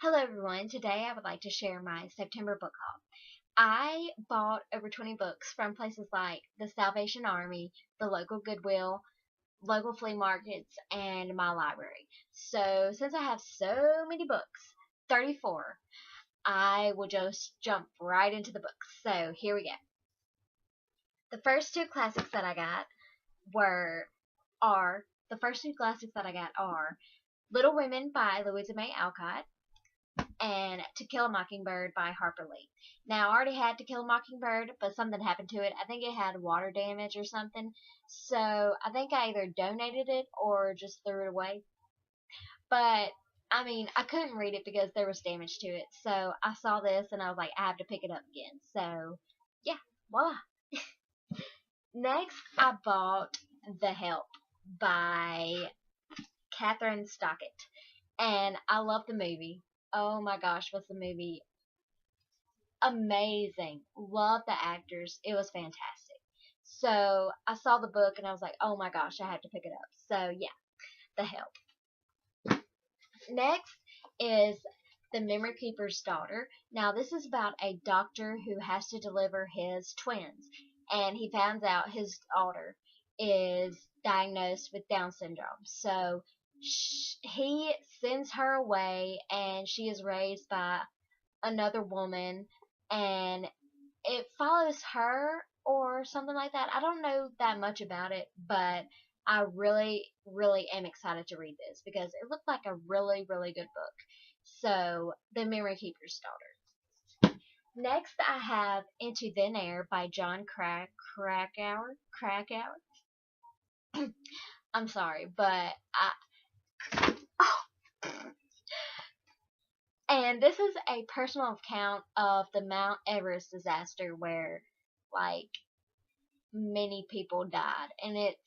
Hello everyone, today I would like to share my September book haul. I bought over 20 books from places like the Salvation Army, the local Goodwill, local flea markets, and my library. So since I have so many books, 34, I will just jump right into the books. So here we go. The first two classics that I got were are the first two classics that I got are Little Women by Louisa May Alcott and To Kill a Mockingbird by Harper Lee. Now, I already had To Kill a Mockingbird, but something happened to it. I think it had water damage or something. So, I think I either donated it or just threw it away. But, I mean, I couldn't read it because there was damage to it. So, I saw this and I was like, I have to pick it up again. So, yeah, voila. Next, I bought The Help by Catherine Stockett. And I love the movie. Oh my gosh, was the movie amazing. Love the actors. It was fantastic. So I saw the book and I was like, oh my gosh, I have to pick it up. So yeah, The Help. Next is The Memory Keeper's Daughter. Now this is about a doctor who has to deliver his twins, and he finds out his daughter is diagnosed with Down syndrome. So he sends her away, and she is raised by another woman, and it follows her or something like that. I don't know that much about it, but I really, really am excited to read this because it looked like a really, really good book. So, The Memory Keeper's Daughter. Next, I have Into Thin Air by John Krakauer. Krakauer. I'm sorry, but and this is a personal account of the Mount Everest disaster where, like, many people died. And it's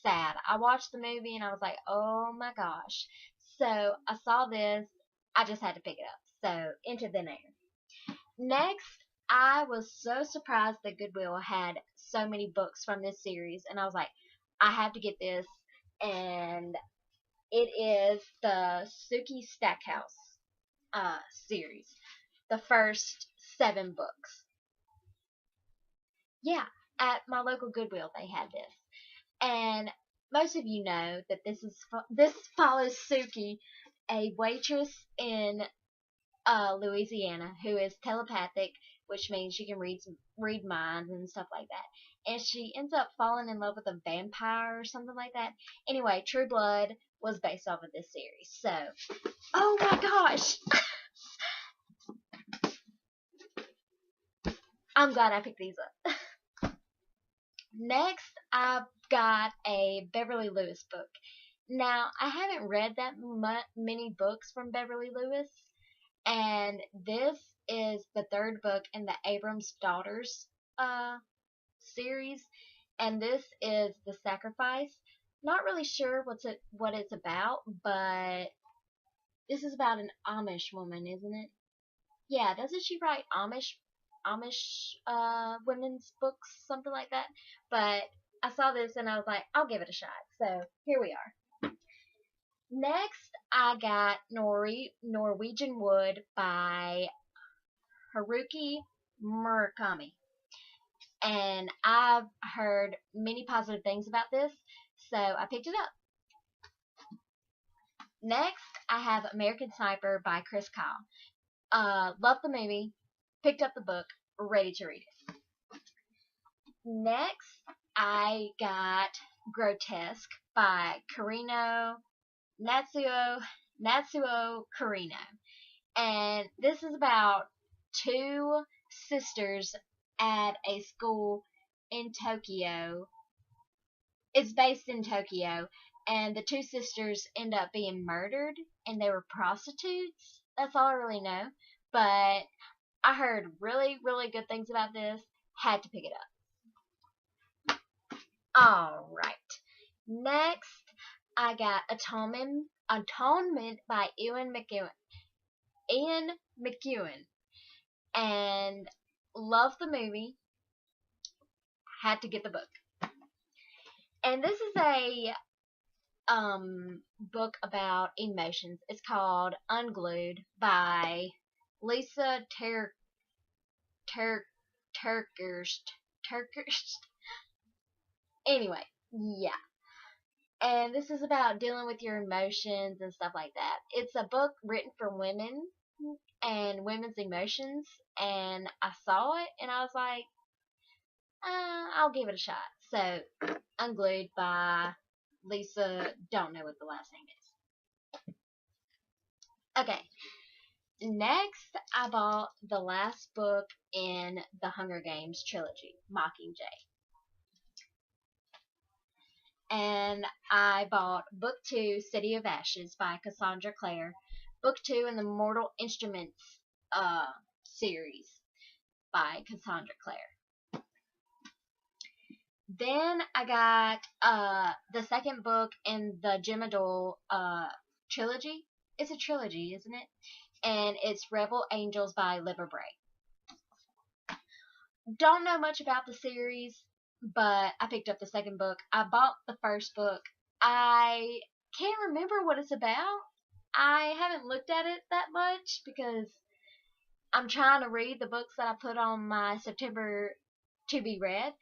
sad. I watched the movie and I was like, oh my gosh. So I saw this. I just had to pick it up. So, Into Thin Air. Next, I was so surprised that Goodwill had so many books from this series. And I was like, I have to get this. And it is the Sookie Stackhouse series, the first 7 books. Yeah, at my local Goodwill they had this, and most of you know that this follows Sookie, a waitress in Louisiana who is telepathic, which means she can read minds and stuff like that. And she ends up falling in love with a vampire or something like that. Anyway, True Blood was based off of this series. So, oh my gosh. I'm glad I picked these up. Next, I've got a Beverly Lewis book. Now, I haven't read that many books from Beverly Lewis, and this is the 3rd book in the Abrams Daughters series, and this is The Sacrifice. Not really sure what it's about, but this is about an Amish woman, isn't it? Yeah, doesn't she write Amish women's books, something like that? But I saw this and I was like, I'll give it a shot. So here we are. Next, I got Norwegian Wood by Haruki Murakami. And I've heard many positive things about this, so I picked it up. Next, I have American Sniper by Chris Kyle. Love the movie, picked up the book, ready to read it. Next, I got Grotesque by Natsuo Carino. And this is about 2 sisters at a school in Tokyo. It's based in Tokyo, and the 2 sisters end up being murdered, and they were prostitutes. That's all I really know. But I heard really, really good things about this. Had to pick it up. Alright. Next, I got Atonement by Ian McEwan. And love the movie. Had to get the book. And this is a book about emotions. It's called Unglued by Lisa Ter Turkerst. Turkerst. Anyway, yeah. And this is about dealing with your emotions and stuff like that. It's a book written for women and women's emotions, and I saw it and I was like, I'll give it a shot. So, Unglued by Lisa, don't know what the last name is. Okay, next I bought the last book in the Hunger Games trilogy, Mockingjay. And I bought book 2, City of Ashes by Cassandra Clare, book 2 in the Mortal Instruments series by Cassandra Clare. Then I got the second book in the Gemma Doyle trilogy. It's a trilogy, isn't it? And it's Rebel Angels by Libba Bray. Don't know much about the series, but I picked up the second book. I bought the first book. I can't remember what it's about. I haven't looked at it that much because I'm trying to read the books that I put on my September to be read.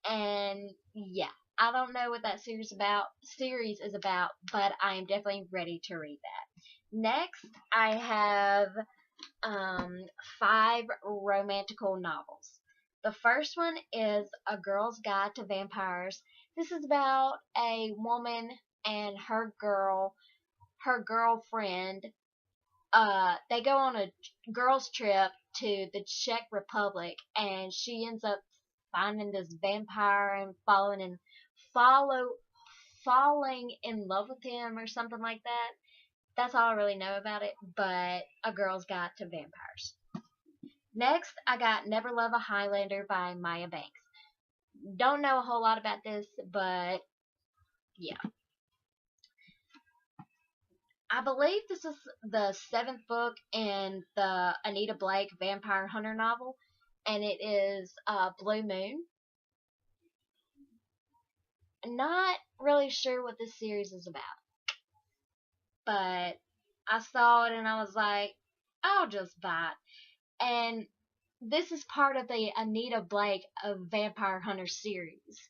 And yeah, I don't know what that series is about, but I am definitely ready to read that. Next, I have 5 romantical novels. The first one is A Girl's Guide to Vampires. This is about a woman and her girlfriend. They go on a girls' trip to the Czech Republic, and she ends up finding this vampire and falling in love with him or something like that. That's all I really know about it, but A Girl's Guide to Vampires. Next, I got Never Love a Highlander by Maya Banks. Don't know a whole lot about this, but yeah. I believe this is the 7th book in the Anita Blake Vampire Hunter novel, and it is Blue Moon. Not really sure what this series is about, but I saw it and I was like, I'll just buy it. And this is part of the Anita Blake of Vampire Hunter series.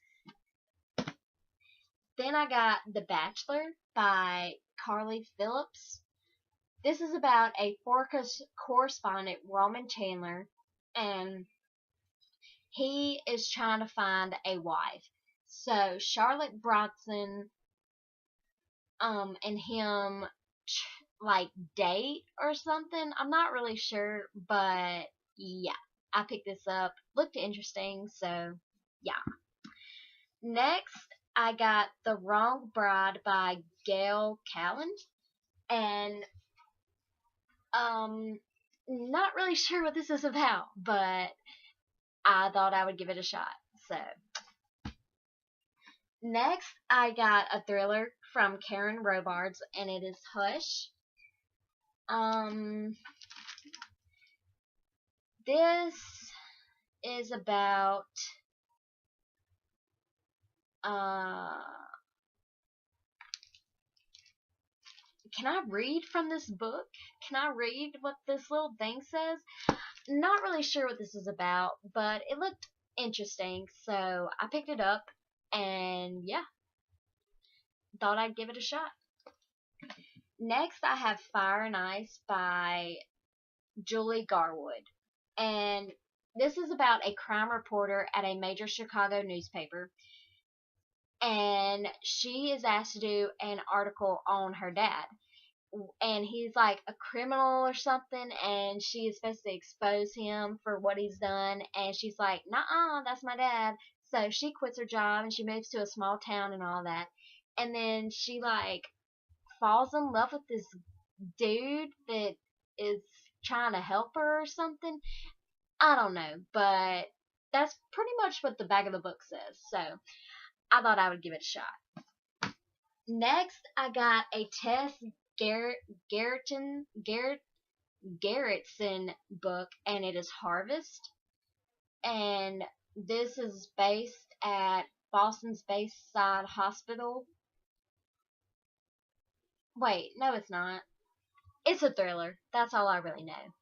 Then I got The Bachelor by Carly Phillips. This is about a Forcus correspondent, Roman Chandler, and he is trying to find a wife. So Charlotte Bronson and him like date or something. I'm not really sure, but yeah, I picked this up. Looked interesting, so yeah. Next, I got The Wrong Bride by Gail Callan, and not really sure what this is about, but I thought I would give it a shot. So next, I got a thriller from Karen Robards, and it is Hush. This is about can I read from this book? Can I read what this little thing says? Not really sure what this is about, but it looked interesting, so I picked it up, and yeah, thought I'd give it a shot. Next, I have Fire and Ice by Julie Garwood, and this is about a crime reporter at a major Chicago newspaper, and she is asked to do an article on her dad, and he's like a criminal or something, and she is supposed to expose him for what he's done, and she's like, "Nuh-uh, that's my dad." So she quits her job and she moves to a small town and all that, and then she like falls in love with this dude that is trying to help her or something. I don't know, but that's pretty much what the back of the book says, so I thought I would give it a shot. Next, I got a Tess Gerritsen book, and it is Harvest, and this is based at Boston's Bayside Hospital, Wait, no, it's not. It's a thriller. That's all I really know.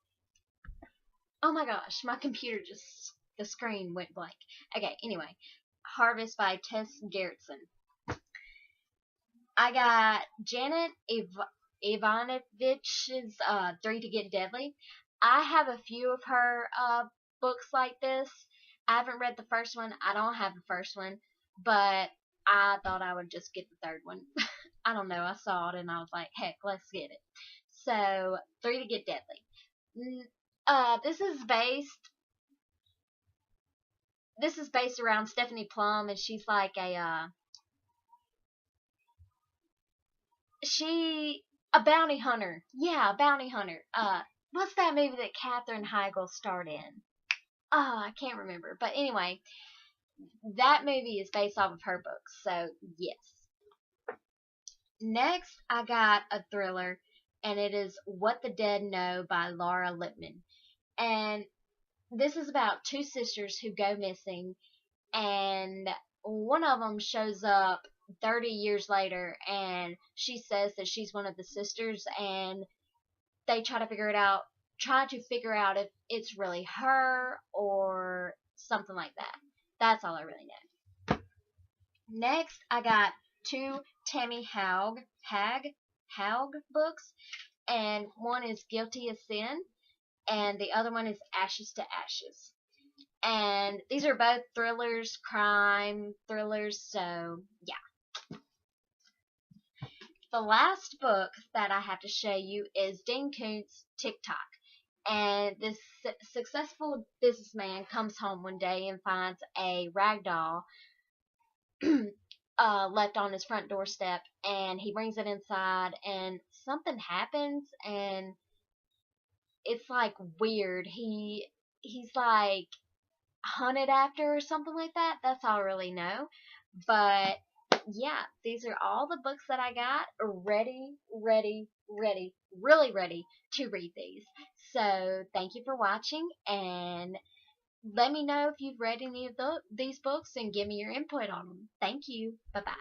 Oh my gosh, my computer just, the screen went blank. Okay, anyway. Harvest by Tess Gerritsen. I got Janet Ivanovich's Three to Get Deadly. I have a few of her books like this. I haven't read the first one. I don't have the first one, but I thought I would just get the third one. I don't know. I saw it and I was like, heck, let's get it. So, Three to Get Deadly. This is based around Stephanie Plum, and she's like a bounty hunter. Yeah, a bounty hunter. What's that movie that Katherine Heigl starred in? Oh, I can't remember. But anyway, that movie is based off of her books, so yes. Next, I got a thriller, and it is What the Dead Know by Laurell Lippman. And this is about two sisters who go missing, and one of them shows up 30 years later, and she says that she's one of the sisters, and they try to figure out if it's really her or something like that. That's all I really know. Next, I got two Tammy Haug books, and one is Guilty as Sin, and the other one is Ashes to Ashes. And these are both thrillers, crime thrillers, so yeah. The last book that I have to show you is Dean Koontz' TikTok. And this successful businessman comes home one day and finds a rag doll left on his front doorstep, and he brings it inside, and something happens, and it's like weird. He's like hunted after or something like that. That's all I really know. But yeah, these are all the books that I got ready, really ready to read these. So thank you for watching, and let me know if you've read any of these books and give me your input on them. Thank you. Bye bye.